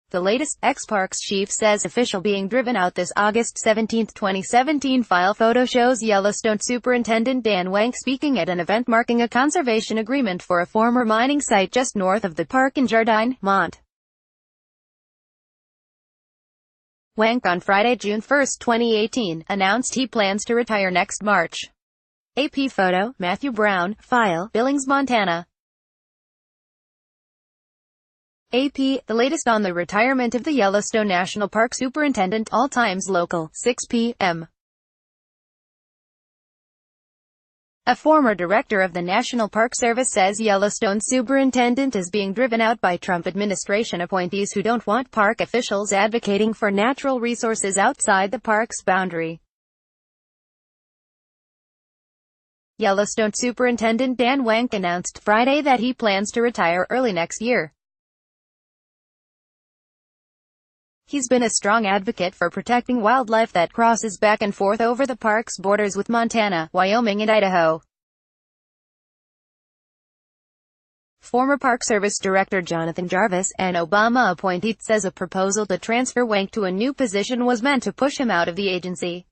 The latest, ex-Parks chief says official being driven out this August 17, 2017 file photo shows Yellowstone Superintendent Dan Wank speaking at an event marking a conservation agreement for a former mining site just north of the park in Jardine, Mont. Wank on Friday, June 1, 2018, announced he plans to retire next March. AP photo, Matthew Brown, file, Billings, Montana. AP, the latest on the retirement of the Yellowstone National Park Superintendent, all times local, 6 p.m. A former director of the National Park Service says Yellowstone superintendent is being driven out by Trump administration appointees who don't want park officials advocating for natural resources outside the park's boundary. Yellowstone Superintendent Dan Wank announced Friday that he plans to retire early next year. He's been a strong advocate for protecting wildlife that crosses back and forth over the park's borders with Montana, Wyoming and Idaho. Former Park Service Director Jonathan Jarvis, an Obama appointee, says a proposal to transfer Wank to a new position was meant to push him out of the agency.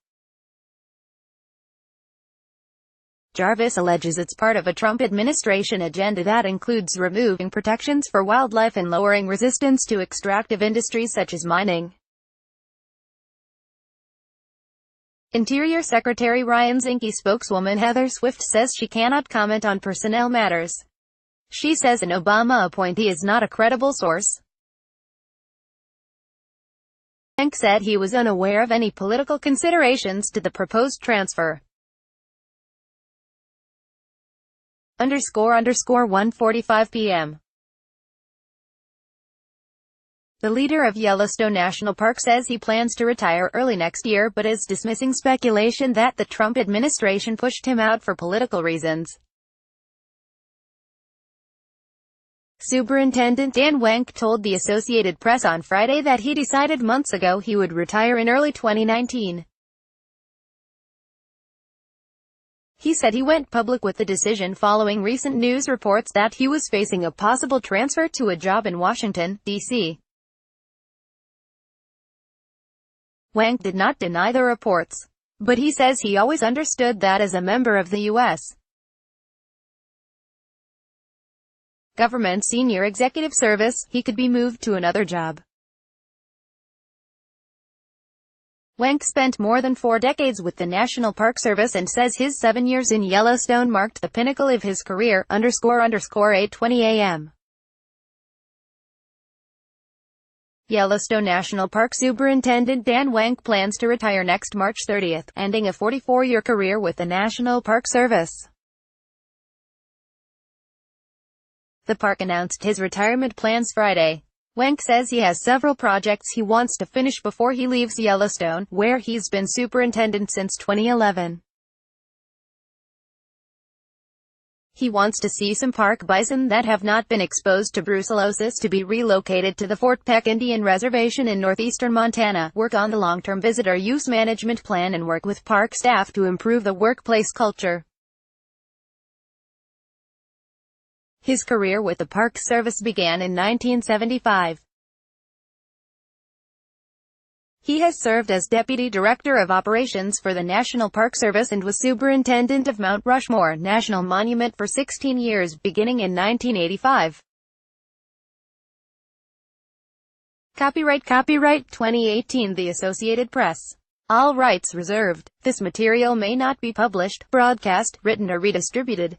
Jarvis alleges it's part of a Trump administration agenda that includes removing protections for wildlife and lowering resistance to extractive industries such as mining. Interior Secretary Ryan Zinke spokeswoman Heather Swift says she cannot comment on personnel matters. She says an Obama appointee is not a credible source. Wank said he was unaware of any political considerations to the proposed transfer. _1:45 p.m. The leader of Yellowstone National Park says he plans to retire early next year but is dismissing speculation that the Trump administration pushed him out for political reasons. Superintendent Dan Wank told the Associated Press on Friday that he decided months ago he would retire in early 2019. He said he went public with the decision following recent news reports that he was facing a possible transfer to a job in Washington, D.C. Wank did not deny the reports, but he says he always understood that as a member of the U.S. government senior executive service, he could be moved to another job. Wank spent more than 4 decades with the National Park Service and says his 7 years in Yellowstone marked the pinnacle of his career. _8:20 a.m. Yellowstone National Park Superintendent Dan Wank plans to retire next March 30, ending a 44-year career with the National Park Service. The park announced his retirement plans Friday. Wank says he has several projects he wants to finish before he leaves Yellowstone, where he's been superintendent since 2011. He wants to see some park bison that have not been exposed to brucellosis to be relocated to the Fort Peck Indian Reservation in northeastern Montana, work on the long-term visitor use management plan and work with park staff to improve the workplace culture. His career with the Park Service began in 1975. He has served as Deputy Director of Operations for the National Park Service and was Superintendent of Mount Rushmore National Monument for 16 years, beginning in 1985. Copyright 2018 The Associated Press. All rights reserved. This material may not be published, broadcast, written or redistributed.